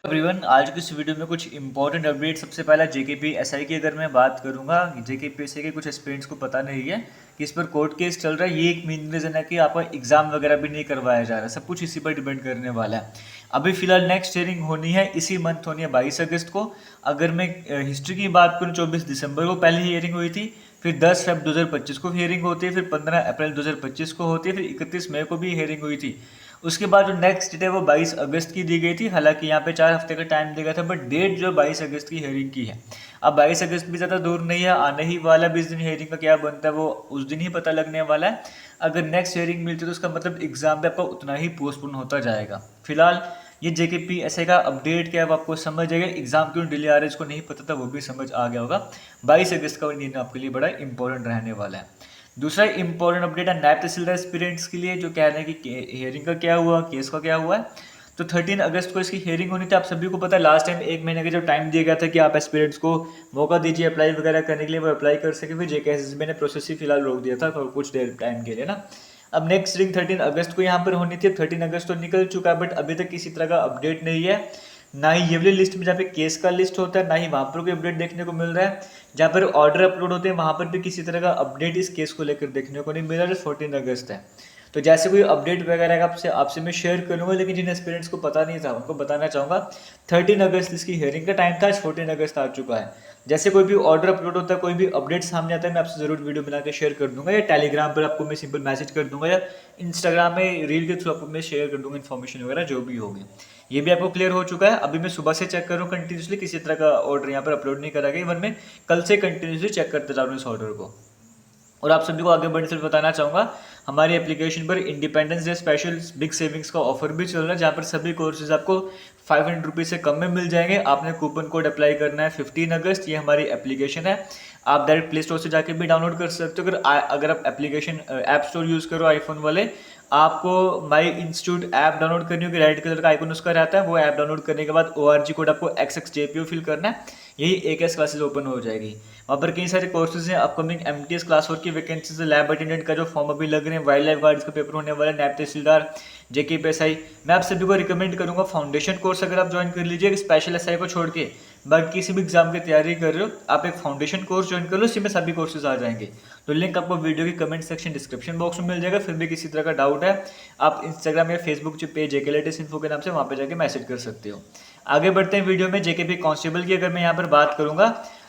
Everyone, आज की इस वीडियो में कुछ इंपॉर्टेंट अपडेट। सबसे पहला जेकेपी एसआई की अगर मैं बात करूंगा, जेकेपी एसआई के कुछ एस्पिरेंट्स को पता नहीं है कि इस पर कोर्ट केस चल रहा है। ये एक मेन रीज़न है कि आपका एग्जाम वगैरह भी नहीं करवाया जा रहा है। सब कुछ इसी पर डिपेंड करने वाला है। अभी फिलहाल नेक्स्ट हियरिंग होनी है, इसी मंथ होनी है 22 अगस्त को। अगर मैं हिस्ट्री की बात करूँ, 24 दिसंबर को पहली हियरिंग हुई थी, फिर 10 फेब 2025 को हियरिंग होती है, फिर 15 अप्रैल 2025 को होती है, फिर 31 मई को भी हियरिंग हुई थी। उसके बाद जो नेक्स्ट डेट है वो 22 अगस्त की दी गई थी। हालांकि यहाँ पे 4 हफ्ते का टाइम दिया गया था, बट डेट जो 22 अगस्त की हियरिंग की है। अब 22 अगस्त भी ज़्यादा दूर नहीं है, आने ही वाला 20 दिन हियरिंग का क्या बनता है वो उस दिन ही पता लगने वाला है। अगर नेक्स्ट हियरिंग मिलती है तो उसका मतलब एग्जाम पे आपका उतना ही पोस्टपोन होता जाएगा। फिलहाल ये जेकेपी ऐसे का अपडेट क्या है वो आपको समझ जाएगा। एग्जाम क्यों डिले आ रहा है इसको नहीं पता था, वो भी समझ आ गया होगा। 22 अगस्त का दिन आपके लिए बड़ा इंपॉर्टेंट रहने वाला है। दूसरा इंपॉर्टेंट अपडेट है नायब तहसीलदार एस्पिरेंट्स के लिए, जो कह रहे हैं कि हियरिंग का क्या हुआ, केस का क्या हुआ है। तो 13 अगस्त को इसकी हियरिंग होनी थी। आप सभी को पता है लास्ट टाइम 1 महीने का जो टाइम दिया गया था कि आप एस्पिरेंट्स को मौका दीजिए अप्लाई वगैरह करने के लिए, वो अप्लाई कर सके। फिर जेकेएसएसबी ने प्रोसेस ही फिलहाल रोक दिया था कुछ देर टाइम के लिए ना। अब नेक्स्ट हियरिंग 13 अगस्त को यहाँ पर होनी थी। 13 अगस्त तो निकल चुका है, बट अभी तक किसी तरह का अपडेट नहीं है। ना ही ये वाली लिस्ट में जहाँ पे केस का लिस्ट होता है, ना ही वहाँ पर कोई अपडेट देखने को मिल रहा है। जहाँ पर ऑर्डर अपलोड होते हैं वहाँ पर भी किसी तरह का अपडेट इस केस को लेकर देखने को नहीं मिला। जो 14 अगस्त है, तो जैसे कोई अपडेट वगैरह आपसे आपसे मैं शेयर करूँगा। लेकिन जिन एस्पिरेंट्स को पता नहीं था उनको बताना चाहूँगा, 13 अगस्त इसकी हियरिंग का टाइम था, आज 14 अगस्त आ चुका है। जैसे कोई भी ऑर्डर अपलोड होता है, कोई भी अपडेट सामने आता है, मैं आपसे ज़रूर वीडियो बना के शेयर कर दूंगा, या टेलीग्राम पर आपको मैं सिंपल मैसेज कर दूंगा, या इंस्टाग्राम में रील के थ्रू आपको मैं शेयर कर दूंगा इन्फॉर्मेशन वगैरह जो भी होगी। ये भी आपको क्लियर हो चुका है। अभी मैं सुबह से चेक कर रहा हूँ कंटिन्यूसली, किसी तरह का ऑर्डर यहाँ पर अपलोड नहीं करा गया। इवन मैं कल से कंटिन्यूसली चेक करते जा रहा हूँ इस ऑर्डर को। और आप सभी को आगे बढ़ने से बताना चाहूँगा, हमारी एप्लीकेशन पर independence day special big savings का ऑफर भी चल रहा है, जहाँ पर सभी कोर्सेज आपको 500 रुपीज़ से कम में मिल जाएंगे। आपने कूपन कोड अप्लाई करना है 15 अगस्त। ये हमारी एप्लीकेशन है, आप डायरेक्ट प्ले स्टोर से जाके भी डाउनलोड कर सकते हो। अगर आप एप्लीकेशन ऐप स्टोर यूज़ करो आईफोन वाले, आपको माई इंस्टीट्यूट ऐप डाउनलोड करनी होगी। रेड कलर का आइकन उसका रहता है। वो ऐप डाउनलोड करने के बाद ORG कोड आपको XXJPO फिल करना है। यही AKS क्लासेस ओपन हो जाएगी। वहाँ पर कई सारे कोर्सेज हैं। अपकमिंग MTS क्लास 4 की वैकेंसीज, लैब अटेंडेंट का जो फॉर्म अभी लग रहे हैं, वाइल्ड लाइफ गार्ड्स का पेपर होने वाला है, नायब तहसीलदार, JKPSI। मैं आप सभी को रिकमेंड करूंगा फाउंडेशन कोर्स अगर आप ज्वाइन कर लीजिए, स्पेशल SI को छोड़ के। बट किसी भी एग्जाम की तैयारी कर रहे हो, आप एक फाउंडेशन कोर्स ज्वाइन कर लो, इसी में सभी कोर्सेज आ जाएंगे। तो लिंक आपको वीडियो की कमेंट सेक्शन डिस्क्रिप्शन बॉक्स में मिल जाएगा। फिर भी किसी तरह का डाउट है, आप इंस्टाग्राम या फेसबुक जो पेज JK लेटेस्ट इन्फो के नाम से वहाँ पे जाके मैसेज कर सकते हो। आगे बढ़ते हैं वीडियो में। JKP कांस्टेबल की अगर मैं यहाँ पर बात करूंगा,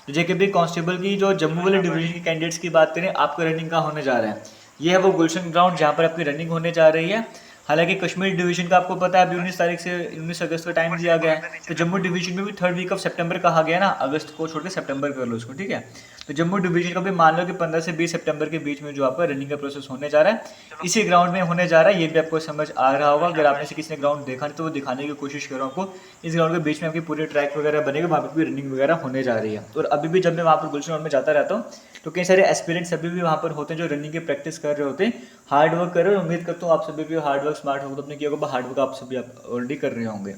तो JKP कांस्टेबल की जो जम्मू वाले डिवीजन के कैंडिडेट्स की बात करें, आपका रनिंग कहाँ होने जा रहा है। ये है वो गुलशन ग्राउंड जहाँ पर आपकी रनिंग होने जा रही है। हालांकि कश्मीर डिवीजन का आपको पता है अभी 19 तारीख से 19 अगस्त का टाइम दिया गया है। तो जम्मू डिवीजन में भी 3rd वीक ऑफ सितंबर कहा गया ना, अगस्त को छोड़ के सितंबर कर लो उसको, ठीक है। तो जम्मू डिवीजन का भी मान लो कि 15 से 20 सितंबर के बीच में जो आपका रनिंग का प्रोसेस होने जा रहा है, इसी ग्राउंड में होने जा रहा है। ये भी आपको समझ आ रहा होगा। अगर आपने से किसी ने ग्राउंड देखा नहीं तो वो दिखाने की कोशिश कर रहा हूँ आपको। इस ग्राउंड के बीच में आपकी पूरी ट्रैक वगैरह बनेगा, वहाँ पर भी रनिंग वगैरह होने जा रही है। और अभी भी जब मैं वहाँ पर गुलशन ग्राउंड में जाता रहता हूँ, तो कई सारे एस्पिरेंट्स अभी भी वहाँ पर होते हैं जो रनिंग की प्रैक्टिस कर रहे होते हैं, हार्ड वर्क कर रहे हैं। उम्मीद करता हूँ आप सभी भी हार्ड वर्क स्मार्ट होगा, तो अपने किया होगा हार्ड वर्क आप सभी आप ऑलरेडी कर रहे होंगे।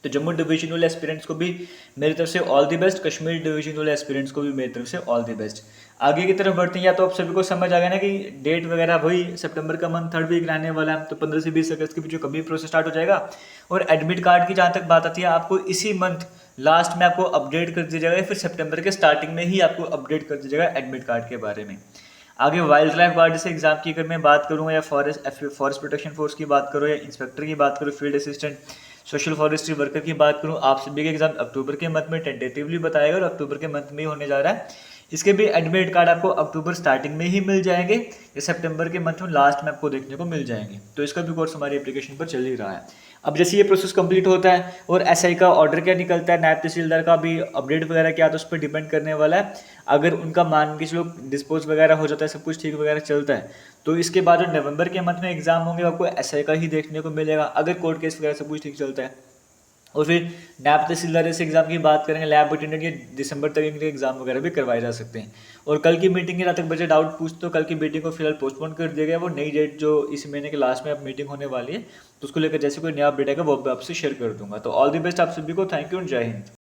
तो जम्मू डिवीजन वाले एस्पिरेंट्स को भी मेरी तरफ से all the best, Kashmir division वाले एस्पिरेंट्स को भी मेरी तरफ से ऑल द बेस्ट। आगे की तरफ बढ़ते हैं। या तो आप सभी को समझ आ गया ना कि डेट वगैरह वही सितंबर का मंथ 3rd वीक रहने वाला है। तो 15 से 20 अगस्त के बीच कभी प्रोसेस स्टार्ट हो जाएगा। और एडमिट कार्ड की जहाँ तक बात आती है, आपको इसी मंथ लास्ट में आपको अपडेट कर दिया जाएगा, फिर सितंबर के स्टार्टिंग में ही आपको अपडेट कर दिया जाएगा एडमिट कार्ड के बारे में। आगे वाइल्ड लाइफ गार्ड से एग्जाम की अगर मैं बात करूँगा, या फॉरेस्ट प्रोटेक्शन फोर्स की बात करूँ, या इंस्पेक्टर की बात करूँ, field assistant, social forestry worker की बात करूँ, आप सभी के एग्जाम अक्टूबर के मंथ में टेंटेटिवली बताएगा और अक्टूबर के मंथ में ही होने जा रहा है। इसके भी एडमिट कार्ड आपको अक्टूबर स्टार्टिंग में ही मिल जाएंगे, या सितंबर के मंथ में लास्ट में आपको देखने को मिल जाएंगे। तो इसका भी कोर्स हमारी एप्लीकेशन पर चल ही रहा है। अब जैसे ये प्रोसेस कंप्लीट होता है और SI का ऑर्डर क्या निकलता है, नायब तहसीलदार का भी अपडेट वगैरह क्या, तो उस पर डिपेंड करने वाला है। अगर उनका मान के चलो डिस्पोज वगैरह हो जाता है, सब कुछ ठीक वगैरह चलता है, तो इसके बाद जो नवंबर के मंथ में एग्जाम होंगे आपको SI का ही देखने को मिलेगा, अगर कोर्ट केस वगैरह सब कुछ ठीक चलता है। और फिर नायब तहसीलदार से एग्जाम की बात करेंगे, लैब अटेंडेंट के दिसंबर तक इनके एग्जाम वगैरह भी करवाए जा सकते हैं। और कल की मीटिंग के जहाँ तक बचे डाउट पूछ, तो कल की मीटिंग को फिलहाल पोस्टपोन कर दिया गया। वो नई डेट जो इस महीने के लास्ट में अब मीटिंग होने वाली है, तो उसको लेकर जैसे कोई नया अपडेट आएगा वो आपसे शेयर कर दूंगा। तो ऑल द बेस्ट आप सभी को, थैंक यू और जय हिंद।